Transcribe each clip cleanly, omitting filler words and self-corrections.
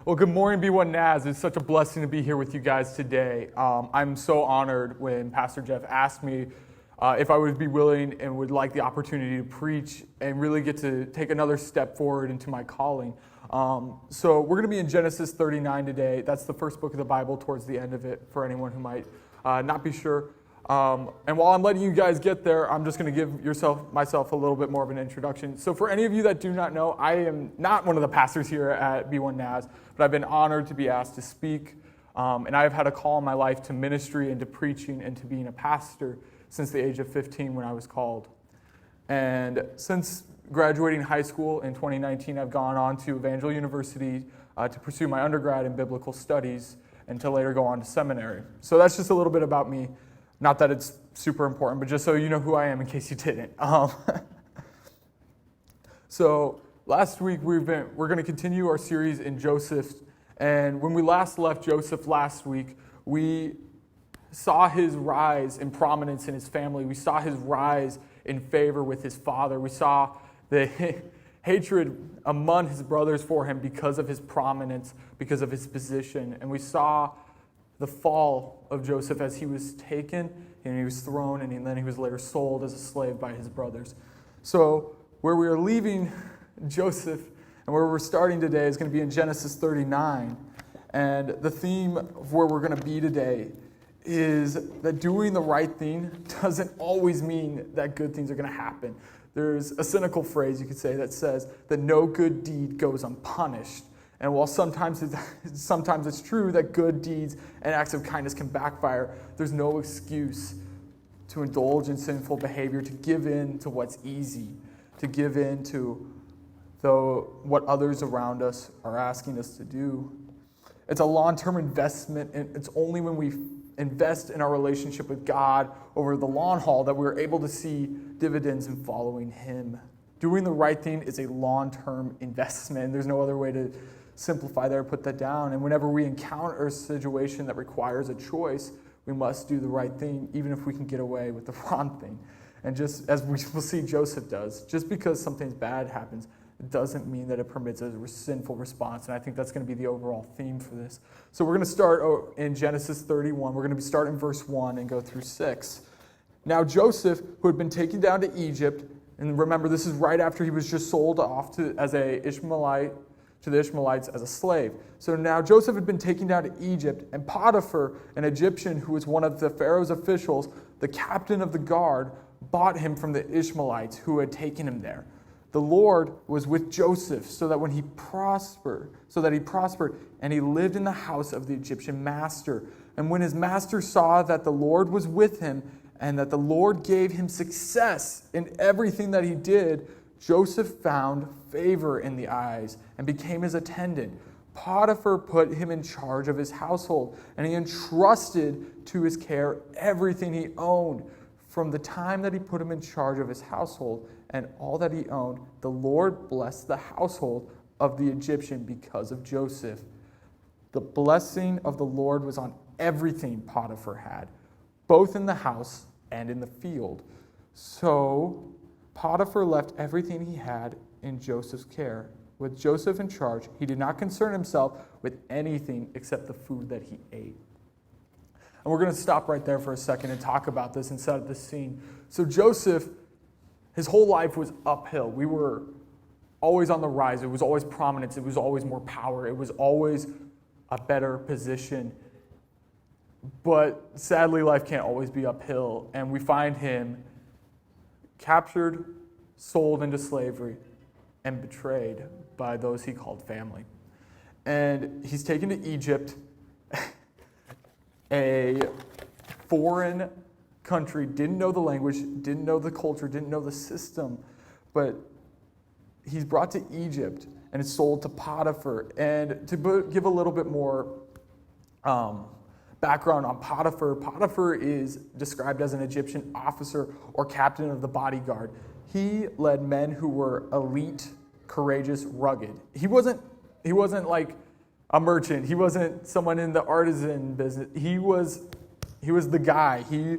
Well, good morning, B1 Naz. It's such a blessing to be here with you guys today. I'm so honored when Pastor Jeff asked me if I would be willing and would like the opportunity to preach and really get to take another step forward into my calling. So we're going to be in Genesis 39 today. That's the first book of the Bible towards the end of it for anyone who might not be sure. And while I'm letting you guys get there, I'm just going to give myself a little bit more of an introduction. So for any of you that do not know, I am not one of the pastors here at B1 Naz, but I've been honored to be asked to speak. And I've had a call in my life to ministry and to preaching and to being a pastor since the age of 15 when I was called. And since graduating high school in 2019, I've gone on to Evangel University to pursue my undergrad in biblical studies and to later go on to seminary. So that's just a little bit about me. Not that it's super important, but just so you know who I am in case you didn't. So last week we're going to continue our series in Joseph. And when we last left Joseph last week, we saw his rise in prominence in his family. We saw his rise in favor with his father. We saw the hatred among his brothers for him because of his prominence, because of his position. And we saw the fall of Joseph as he was taken and he was thrown and then he was later sold as a slave by his brothers. So where we are leaving Joseph and where we're starting today is going to be in Genesis 39. And the theme of where we're going to be today is that doing the right thing doesn't always mean that good things are going to happen. There's a cynical phrase you could say that says that no good deed goes unpunished. And while sometimes it's true that good deeds and acts of kindness can backfire, there's no excuse to indulge in sinful behavior, to give in to what's easy, to give in to what others around us are asking us to do. It's a long-term investment, and it's only when we invest in our relationship with God over the long haul that we're able to see dividends in following Him. Doing the right thing is a long-term investment, and there's no other way to simplify that or put that down. And whenever we encounter a situation that requires a choice, we must do the right thing, even if we can get away with the wrong thing. And just as we will see Joseph does, just because something bad happens, it doesn't mean that it permits a sinful response. And I think that's going to be the overall theme for this. So we're going to start in Genesis 31. We're going to start in verse 1 and go through 6. Now Joseph, who had been taken down to Egypt, and remember this is right after he was just sold off to the Ishmaelites as a slave. So now Joseph had been taken down to Egypt, and Potiphar, an Egyptian who was one of the Pharaoh's officials, the captain of the guard, bought him from the Ishmaelites who had taken him there. The Lord was with Joseph so that he prospered, and he lived in the house of the Egyptian master. And when his master saw that the Lord was with him and that the Lord gave him success in everything that he did, Joseph found favor in the eyes and became his attendant. Potiphar put him in charge of his household, and he entrusted to his care everything he owned. From the time that he put him in charge of his household and all that he owned, the Lord blessed the household of the Egyptian because of Joseph. The blessing of the Lord was on everything Potiphar had, both in the house and in the field. So Potiphar left everything he had in Joseph's care. With Joseph in charge, he did not concern himself with anything except the food that he ate. And we're going to stop right there for a second and talk about this and set up this scene. So Joseph, his whole life was uphill. We were always on the rise. It was always prominence. It was always more power. It was always a better position. But sadly, life can't always be uphill. And we find him captured, sold into slavery, and betrayed by those he called family. And he's taken to Egypt, a foreign country, didn't know the language, didn't know the culture, didn't know the system, but he's brought to Egypt and is sold to Potiphar. And to give a little bit more background on Potiphar, Potiphar is described as an Egyptian officer or captain of the bodyguard. He led men who were elite, courageous, rugged. He wasn't like a merchant. He wasn't someone in the artisan business. He was the guy. He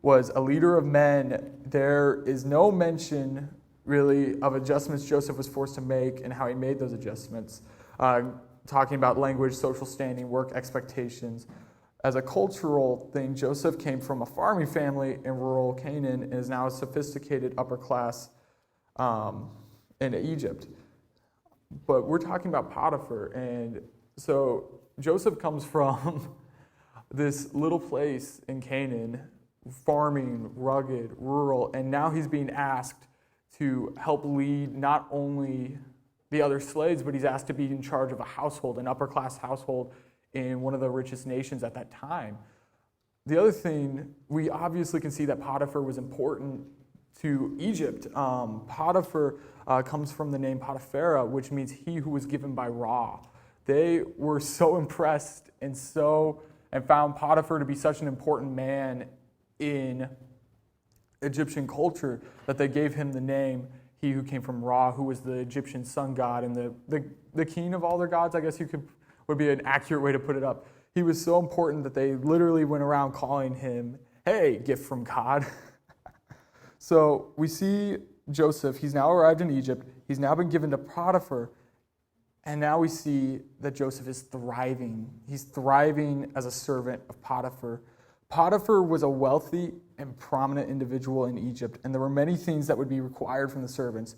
was a leader of men. There is no mention really of adjustments Joseph was forced to make and how he made those adjustments. talking about language, social standing, work expectations. As a cultural thing, Joseph came from a farming family in rural Canaan and is now a sophisticated upper class in Egypt. But we're talking about Potiphar, and so Joseph comes from this little place in Canaan, farming, rugged, rural, and now he's being asked to help lead not only the other slaves, but he's asked to be in charge of a household, an upper class household in one of the richest nations at that time. The other thing, we obviously can see that Potiphar was important to Egypt. Potiphar comes from the name Potiphar, which means he who was given by Ra. They were so impressed and found Potiphar to be such an important man in Egyptian culture that they gave him the name, he who came from Ra, who was the Egyptian sun god and the king of all their gods, I guess would be an accurate way to put it up. He was so important that they literally went around calling him, hey, gift from God. So we see Joseph, he's now arrived in Egypt, he's now been given to Potiphar, and now we see that Joseph is thriving. He's thriving as a servant of Potiphar. Potiphar was a wealthy and prominent individual in Egypt, and there were many things that would be required from the servants.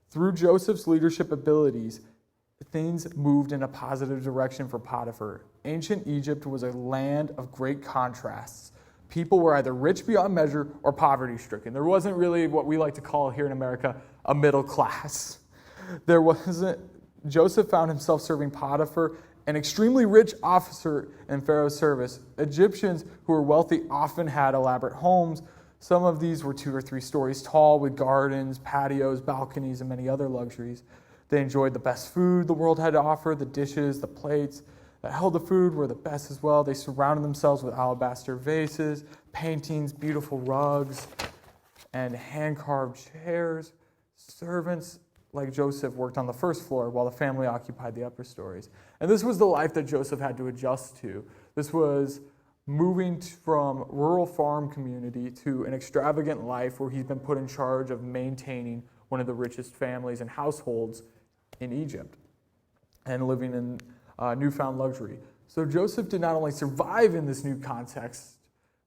Through Joseph's leadership abilities, things moved in a positive direction for Potiphar. Ancient Egypt was a land of great contrasts. People were either rich beyond measure or poverty-stricken. There wasn't really what we like to call here in America a middle class. Joseph found himself serving Potiphar, an extremely rich officer in Pharaoh's service. Egyptians who were wealthy often had elaborate homes. Some of these were 2 or 3 stories tall with gardens, patios, balconies, and many other luxuries. They enjoyed the best food the world had to offer. The dishes, the plates that held the food were the best as well. They surrounded themselves with alabaster vases, paintings, beautiful rugs, and hand-carved chairs. Servants like Joseph worked on the first floor while the family occupied the upper stories. And this was the life that Joseph had to adjust to. This was moving from rural farm community to an extravagant life where he's been put in charge of maintaining one of the richest families and households in Egypt and living in newfound luxury. So Joseph did not only survive in this new context,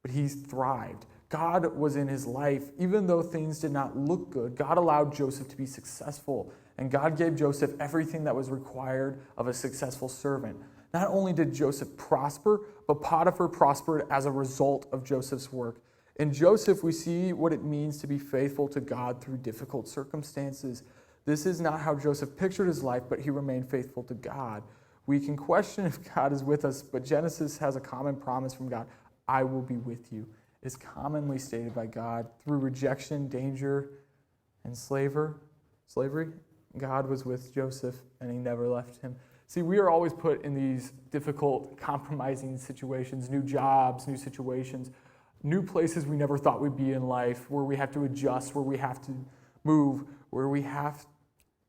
but he's thrived. God was in his life. Even though things did not look good, God allowed Joseph to be successful, and God gave Joseph everything that was required of a successful servant. Not only did Joseph prosper, but Potiphar prospered as a result of Joseph's work. In Joseph, we see what it means to be faithful to God through difficult circumstances. This is not how Joseph pictured his life, but he remained faithful to God. We can question if God is with us, but Genesis has a common promise from God, I will be with you. Is commonly stated by God through rejection, danger, and slavery. God was with Joseph, and he never left him. See, we are always put in these difficult, compromising situations, new jobs, new situations, new places we never thought we'd be in life, where we have to adjust, where we have to move, where we have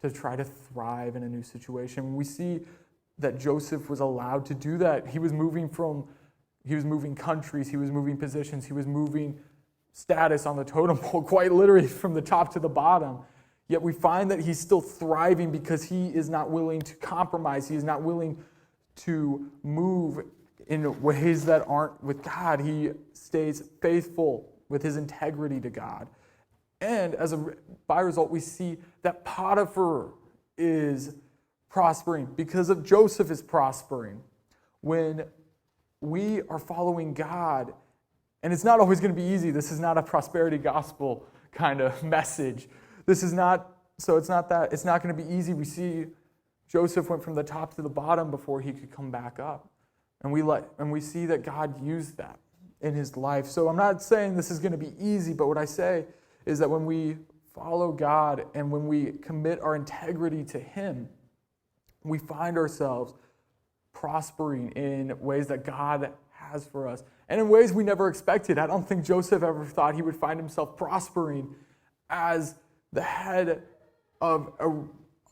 to try to thrive in a new situation. We see that Joseph was allowed to do that. He was moving countries, he was moving positions, he was moving status on the totem pole, quite literally from the top to the bottom. Yet we find that he's still thriving because he is not willing to compromise. He is not willing to move in ways that aren't with God. He stays faithful with his integrity to God. And by result, we see that Potiphar is prospering because of Joseph is prospering. When we are following God, and it's not always going to be easy. This is not a prosperity gospel kind of message. It's not going to be easy. We see Joseph went from the top to the bottom before he could come back up. And we see that God used that in his life. So I'm not saying this is going to be easy, but what I say is that when we follow God and when we commit our integrity to him, we find ourselves prospering in ways that God has for us and in ways we never expected. I don't think Joseph ever thought he would find himself prospering as the head of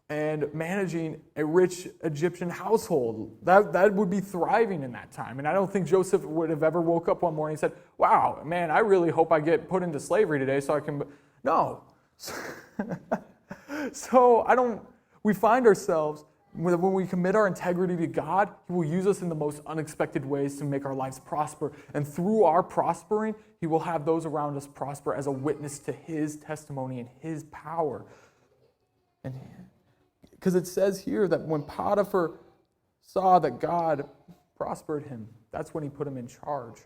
and managing a rich Egyptian household. That would be thriving in that time. And I don't think Joseph would have ever woke up one morning and said, wow, man, I really hope I get put into slavery today so I can... No. We find ourselves When we commit our integrity to God, He will use us in the most unexpected ways to make our lives prosper. And through our prospering, He will have those around us prosper as a witness to His testimony and His power. And because it says here that when Potiphar saw that God prospered him, that's when he put him in charge.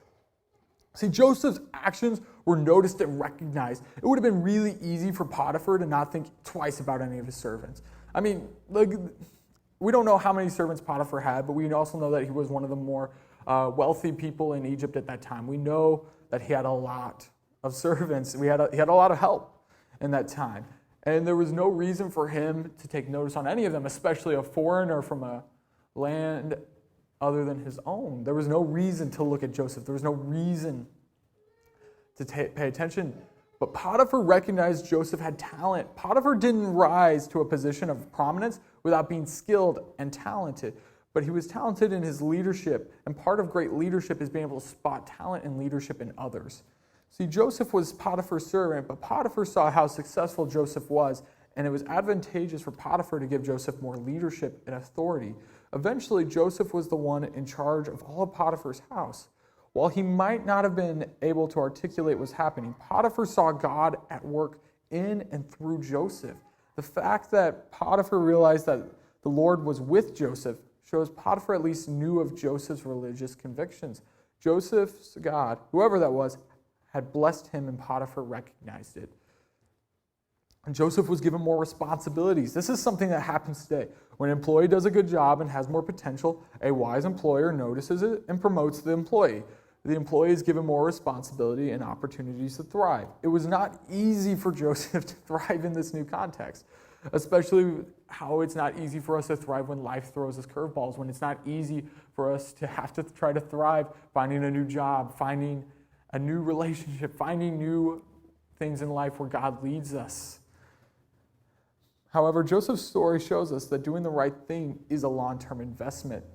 See, Joseph's actions were noticed and recognized. It would have been really easy for Potiphar to not think twice about any of his servants. I mean, we don't know how many servants Potiphar had, but we also know that he was one of the more wealthy people in Egypt at that time. We know that he had a lot of servants. He had a lot of help in that time. And there was no reason for him to take notice on any of them, especially a foreigner from a land other than his own. There was no reason to look at Joseph. There was no reason to pay attention. But Potiphar recognized Joseph had talent. Potiphar didn't rise to a position of prominence without being skilled and talented. But he was talented in his leadership. And part of great leadership is being able to spot talent and leadership in others. See, Joseph was Potiphar's servant, but Potiphar saw how successful Joseph was, and it was advantageous for Potiphar to give Joseph more leadership and authority. Eventually, Joseph was the one in charge of all of Potiphar's house. While he might not have been able to articulate what was happening, Potiphar saw God at work in and through Joseph. The fact that Potiphar realized that the Lord was with Joseph shows Potiphar at least knew of Joseph's religious convictions. Joseph's God, whoever that was, had blessed him, and Potiphar recognized it. And Joseph was given more responsibilities. This is something that happens today. When an employee does a good job and has more potential, a wise employer notices it and promotes the employee. The employee is given more responsibility and opportunities to thrive. It was not easy for Joseph to thrive in this new context, especially how it's not easy for us to thrive when life throws us curveballs, when it's not easy for us to have to try to thrive finding a new job, finding a new relationship, finding new things in life where God leads us. However, Joseph's story shows us that doing the right thing is a long-term investment.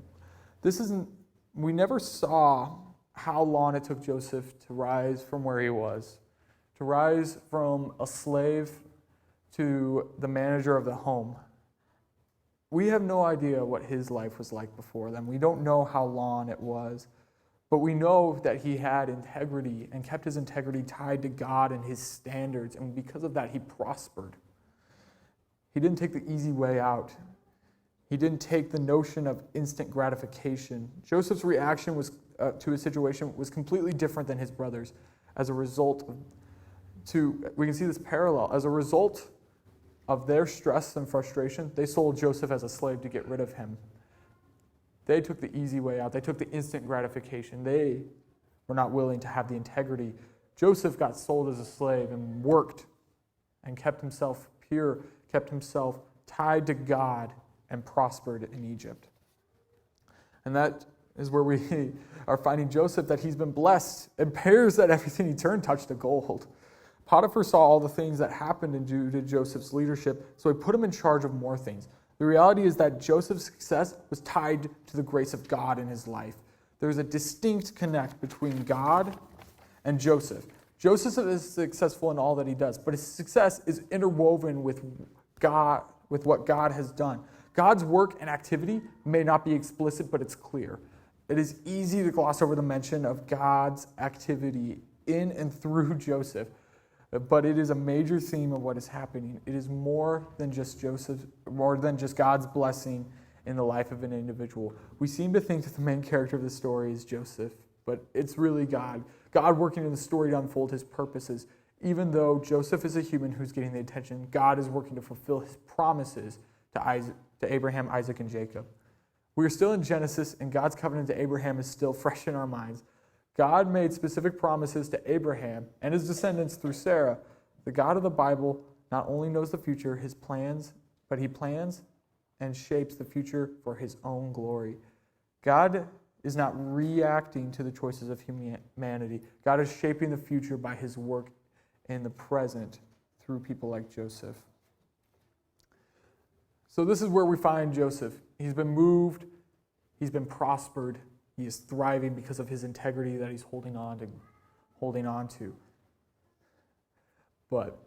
We never saw how long it took Joseph to rise from where he was, to rise from a slave to the manager of the home. We have no idea what his life was like before then. We don't know how long it was, but we know that he had integrity and kept his integrity tied to God and his standards, and because of that, he prospered. He didn't take the easy way out. He didn't take the notion of instant gratification. Joseph's reaction to his situation was completely different than his brothers. As a result, we can see this parallel. As a result of their stress and frustration, they sold Joseph as a slave to get rid of him. They took the easy way out. They took the instant gratification. They were not willing to have the integrity. Joseph got sold as a slave and worked and kept himself pure, kept himself tied to God, and prospered in Egypt. And that is where we are finding Joseph, that he's been blessed. It appears that everything he turned touched to gold. Potiphar saw all the things that happened due to Joseph's leadership, so he put him in charge of more things. The reality is that Joseph's success was tied to the grace of God in his life. There's a distinct connect between God and Joseph. Joseph is successful in all that he does, but his success is interwoven with God, with what God has done. God's work and activity may not be explicit, but it's clear. It is easy to gloss over the mention of God's activity in and through Joseph, but it is a major theme of what is happening. It is more than just God's blessing in the life of an individual. We seem to think that the main character of the story is Joseph, but it's really God. God working in the story to unfold his purposes. Even though Joseph is a human who's getting the attention, God is working to fulfill his promises to Abraham, Isaac, and Jacob. We are still in Genesis, and God's covenant to Abraham is still fresh in our minds. God made specific promises to Abraham and his descendants through Sarah. The God of the Bible not only knows the future, his plans, but he plans and shapes the future for his own glory. God is not reacting to the choices of humanity. God is shaping the future by his work in the present through people like Joseph. So this is where we find Joseph. He's been moved. He's been prospered. He is thriving because of his integrity that he's holding on to. But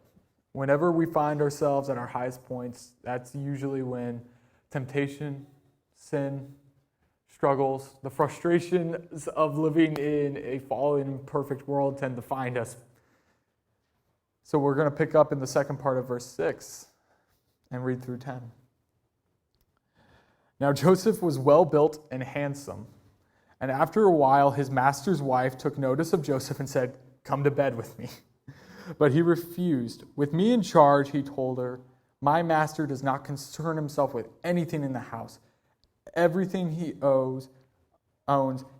whenever we find ourselves at our highest points, that's usually when temptation, sin, struggles, the frustrations of living in a fallen, perfect world tend to find us. So we're going to pick up in the second part of verse 6 and read through 10. Now Joseph was well built and handsome, and after a while his master's wife took notice of Joseph and said, "Come to bed with me." But he refused. "With me in charge," he told her, "my master does not concern himself with anything in the house. Everything he owns,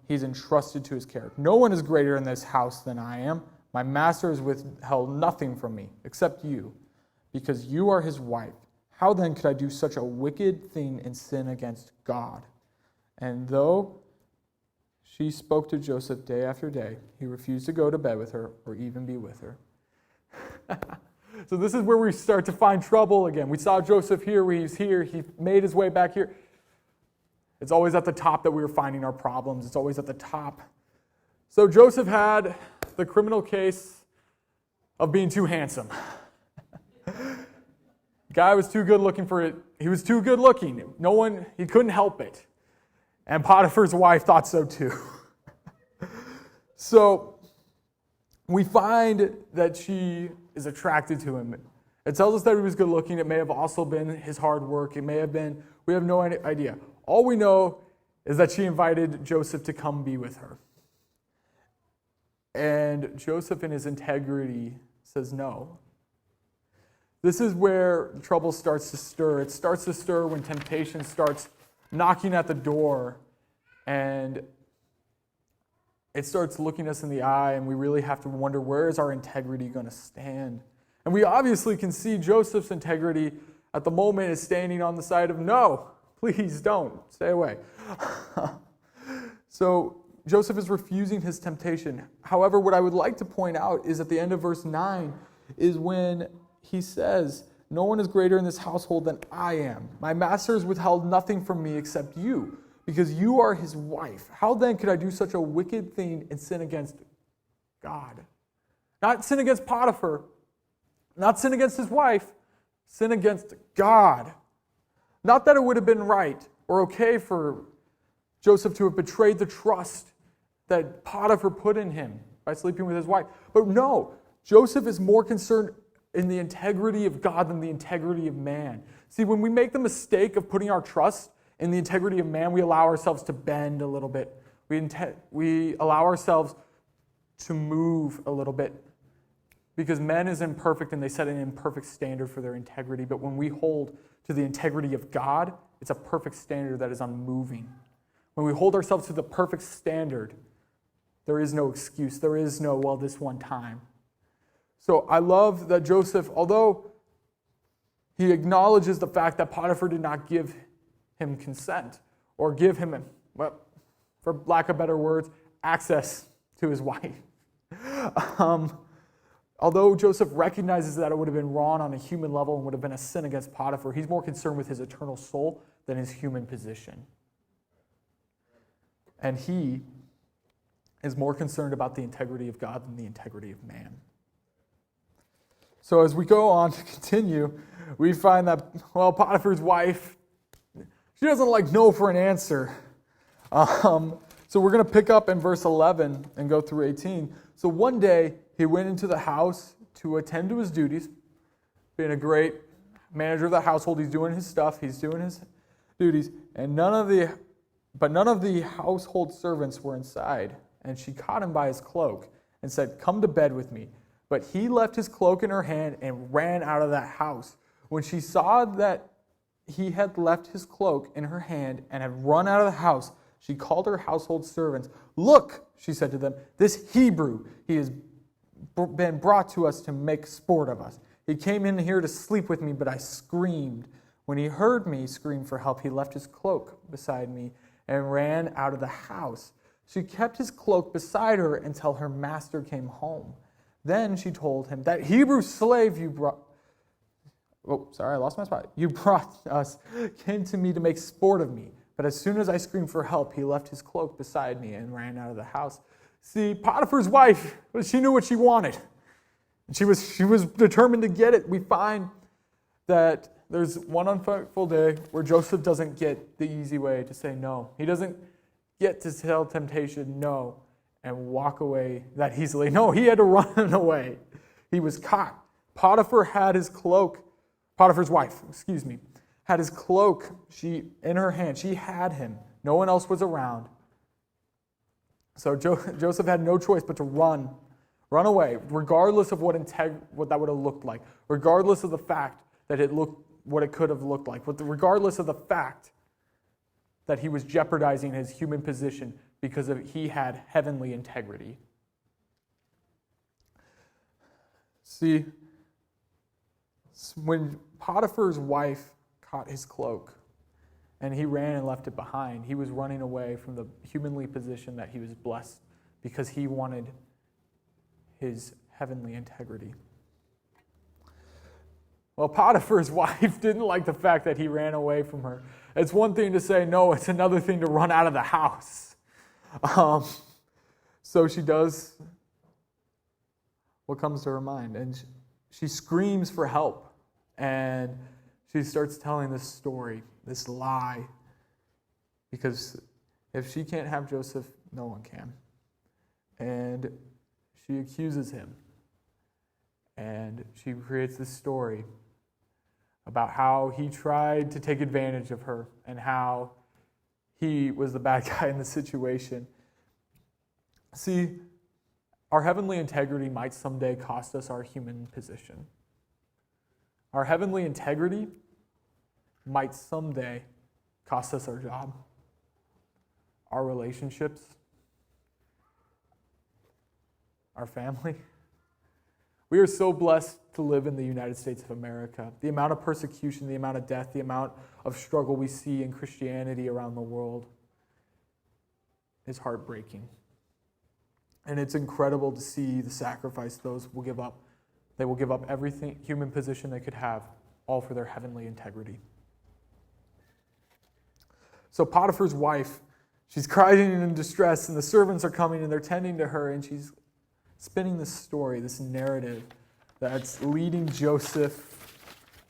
he's entrusted to his care. No one is greater in this house than I am. My master has withheld nothing from me, except you, because you are his wife. How then could I do such a wicked thing and sin against God?" And though she spoke to Joseph day after day, he refused to go to bed with her or even be with her. So this is where we start to find trouble again. We saw Joseph here, where he's here. He made his way back here. It's always at the top that we are finding our problems. It's always at the top. So Joseph had the criminal case of being too handsome. Guy was too good looking for it. He was too good looking. He couldn't help it. And Potiphar's wife thought so too. So we find that she is attracted to him. It tells us that he was good looking. It may have also been his hard work. It may have been, we have no idea. All we know is that she invited Joseph to come be with her. And Joseph, in his integrity, says no. This is where trouble starts to stir. It starts to stir when temptation starts knocking at the door, and it starts looking us in the eye, and we really have to wonder, where is our integrity going to stand? And we obviously can see Joseph's integrity at the moment is standing on the side of no, please don't, stay away. So Joseph is refusing his temptation. However, what I would like to point out is at the end of verse 9 is when he says, "No one is greater in this household than I am. My master has withheld nothing from me except you, because you are his wife. How then could I do such a wicked thing and sin against God?" Not sin against Potiphar, not sin against his wife, sin against God. Not that it would have been right or okay for Joseph to have betrayed the trust that Potiphar put in him by sleeping with his wife. But no, Joseph is more concerned in the integrity of God than the integrity of man. See, when we make the mistake of putting our trust in the integrity of man, we allow ourselves to bend a little bit. We allow ourselves to move a little bit because man is imperfect and they set an imperfect standard for their integrity. But when we hold to the integrity of God, it's a perfect standard that is unmoving. When we hold ourselves to the perfect standard, there is no excuse. There is no, well, this one time. So I love that Joseph, although he acknowledges the fact that Potiphar did not give him consent or give him, well, for lack of better words, access to his wife. Although Joseph recognizes that it would have been wrong on a human level and would have been a sin against Potiphar, he's more concerned with his eternal soul than his human position. And he is more concerned about the integrity of God than the integrity of man. So as we go on to continue, we find that, well, Potiphar's wife, she doesn't like no for an answer. So we're going to pick up in verse 11 and go through 18. So one day, he went into the house to attend to his duties. Being a great manager of the household, he's doing his stuff, he's doing his duties, and none of the household servants were inside. And she caught him by his cloak and said, "Come to bed with me." But he left his cloak in her hand and ran out of that house. When she saw that he had left his cloak in her hand and had run out of the house, she called her household servants. "Look," she said to them, "this Hebrew, he has been brought to us to make sport of us. He came in here to sleep with me, but I screamed. When he heard me scream for help, he left his cloak beside me and ran out of the house. She kept his cloak beside her until her master came home. Then she told him, that Hebrew slave you brought... Oh, sorry, I lost my spot. You brought us, came to me to make sport of me. But as soon as I screamed for help, he left his cloak beside me and ran out of the house." See, Potiphar's wife, she knew what she wanted. She was determined to get it. We find that there's one unfaithful day where Joseph doesn't get the easy way to say no. He doesn't get to tell temptation no and walk away that easily. No, he had to run away. He was caught. Potiphar's wife, had his cloak in her hand. She had him. No one else was around. So Joseph had no choice but to run away, regardless of what that would have looked like, regardless of the fact that it looked what it could have looked like, regardless of the fact that he was jeopardizing his human position because he had heavenly integrity. See, when Potiphar's wife caught his cloak and he ran and left it behind, he was running away from the humanly position that he was blessed because he wanted his heavenly integrity. Well, Potiphar's wife didn't like the fact that he ran away from her. It's one thing to say no, it's another thing to run out of the house. So she does what comes to her mind, and she screams for help, and she starts telling this story, this lie, because if she can't have Joseph, no one can. And she accuses him, and she creates this story about how he tried to take advantage of her and how he was the bad guy in the situation. See, our heavenly integrity might someday cost us our human position. Our heavenly integrity might someday cost us our job, our relationships, our family. We are so blessed to live in the United States of America. The amount of persecution, the amount of death, the amount of struggle we see in Christianity around the world is heartbreaking. And it's incredible to see the sacrifice those will give up. They will give up everything, human position they could have, all for their heavenly integrity. So Potiphar's wife, she's crying in distress, and the servants are coming and they're tending to her, and she's spinning this story, this narrative that's leading Joseph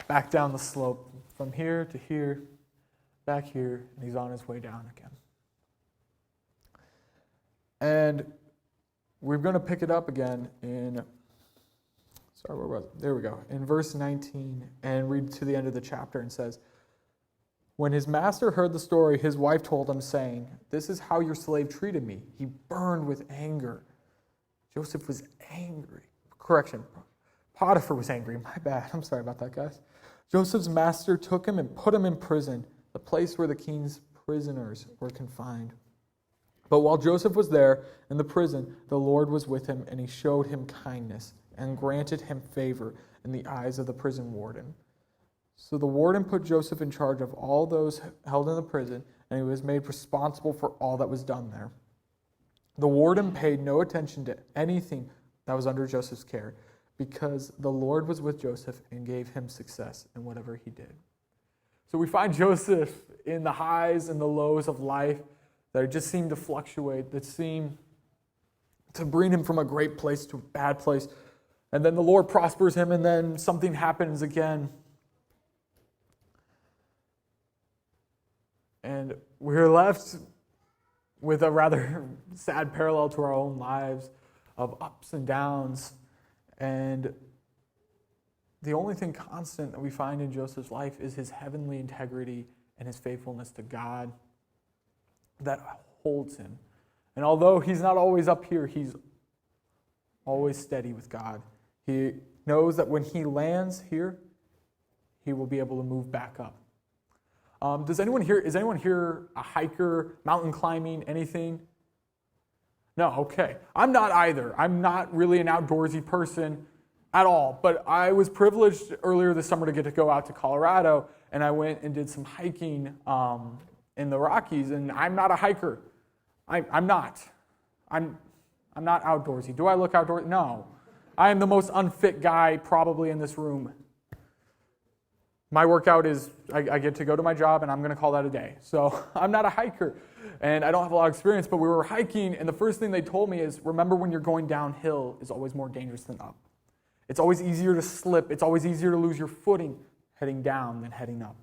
back down the slope from here to here, back here, and he's on his way down again. And we're going to pick it up again in, where was it? There we go. In verse 19, and read to the end of the chapter, and says, "When his master heard the story, his wife told him, saying, 'This is how your slave treated me.' He burned with anger." Joseph was angry. Correction. Potiphar was angry. My bad. I'm sorry about that, guys. Joseph's master took him and put him in prison, the place where the king's prisoners were confined. But while Joseph was there in the prison, the Lord was with him, and he showed him kindness and granted him favor in the eyes of the prison warden. So the warden put Joseph in charge of all those held in the prison, and he was made responsible for all that was done there. The warden paid no attention to anything that was under Joseph's care, because the Lord was with Joseph and gave him success in whatever he did. So we find Joseph in the highs and the lows of life that just seem to fluctuate, that seem to bring him from a great place to a bad place. And then the Lord prospers him, and then something happens again. And we're left with a rather sad parallel to our own lives of ups and downs. And the only thing constant that we find in Joseph's life is his heavenly integrity and his faithfulness to God that holds him. And although he's not always up here, he's always steady with God. He knows that when he lands here, he will be able to move back up. Is anyone here a hiker, mountain climbing, anything? No, okay. I'm not either. I'm not really an outdoorsy person at all. But I was privileged earlier this summer to get to go out to Colorado, and I went and did some hiking in the Rockies, and I'm not a hiker. I'm not. I'm not outdoorsy. Do I look outdoorsy? No. I am the most unfit guy probably in this room. My workout is, I get to go to my job, and I'm going to call that a day. So I'm not a hiker, and I don't have a lot of experience, but we were hiking, and the first thing they told me is, remember, when you're going downhill is always more dangerous than up. It's always easier to slip. It's always easier to lose your footing. heading down than heading up.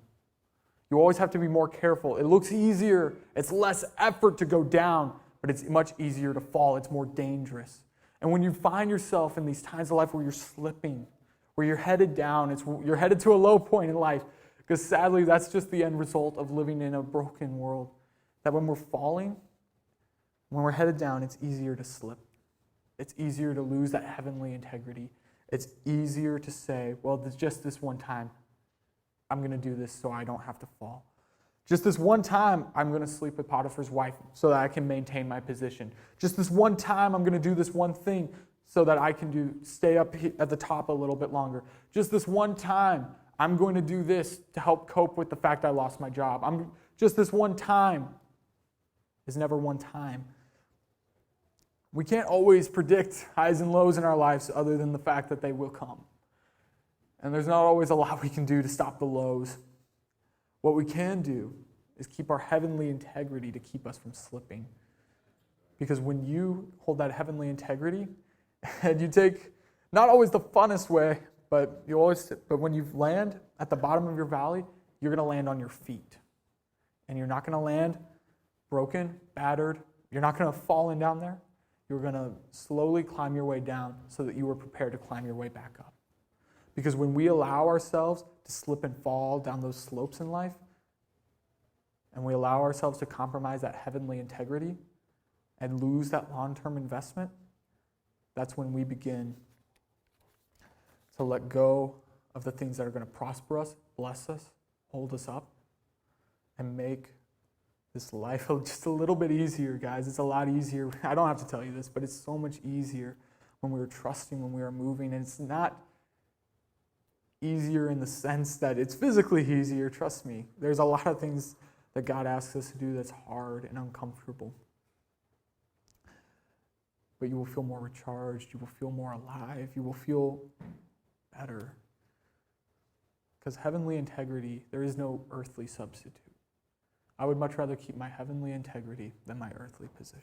You always have to be more careful. It looks easier. It's less effort to go down, but it's much easier to fall. It's more dangerous. And when you find yourself in these times of life where you're slipping, where you're headed down, you're headed to a low point in life, because sadly, that's just the end result of living in a broken world. That when we're falling, when we're headed down, it's easier to slip. It's easier to lose that heavenly integrity. It's easier to say, well, just this one time, I'm going to do this so I don't have to fall. Just this one time, I'm going to sleep with Potiphar's wife so that I can maintain my position. Just this one time, I'm going to do this one thing so that I can stay up at the top a little bit longer. Just this one time, I'm going to do this to help cope with the fact I lost my job. Just this one time is never one time. We can't always predict highs and lows in our lives other than the fact that they will come. And there's not always a lot we can do to stop the lows. What we can do is keep our heavenly integrity to keep us from slipping. Because when you hold that heavenly integrity, and you take, not always the funnest way, but when you land at the bottom of your valley, you're going to land on your feet. And you're not going to land broken, battered. You're not going to fall in down there. You're going to slowly climb your way down so that you are prepared to climb your way back up. Because when we allow ourselves to slip and fall down those slopes in life, and we allow ourselves to compromise that heavenly integrity and lose that long-term investment, that's when we begin to let go of the things that are going to prosper us, bless us, hold us up, and make this life just a little bit easier, guys. It's a lot easier. I don't have to tell you this, but it's so much easier when we are trusting, when we are moving. And it's not easier in the sense that it's physically easier, trust me. There's a lot of things that God asks us to do that's hard and uncomfortable. But you will feel more recharged. You will feel more alive. You will feel better. Because heavenly integrity, there is no earthly substitute. I would much rather keep my heavenly integrity than my earthly position.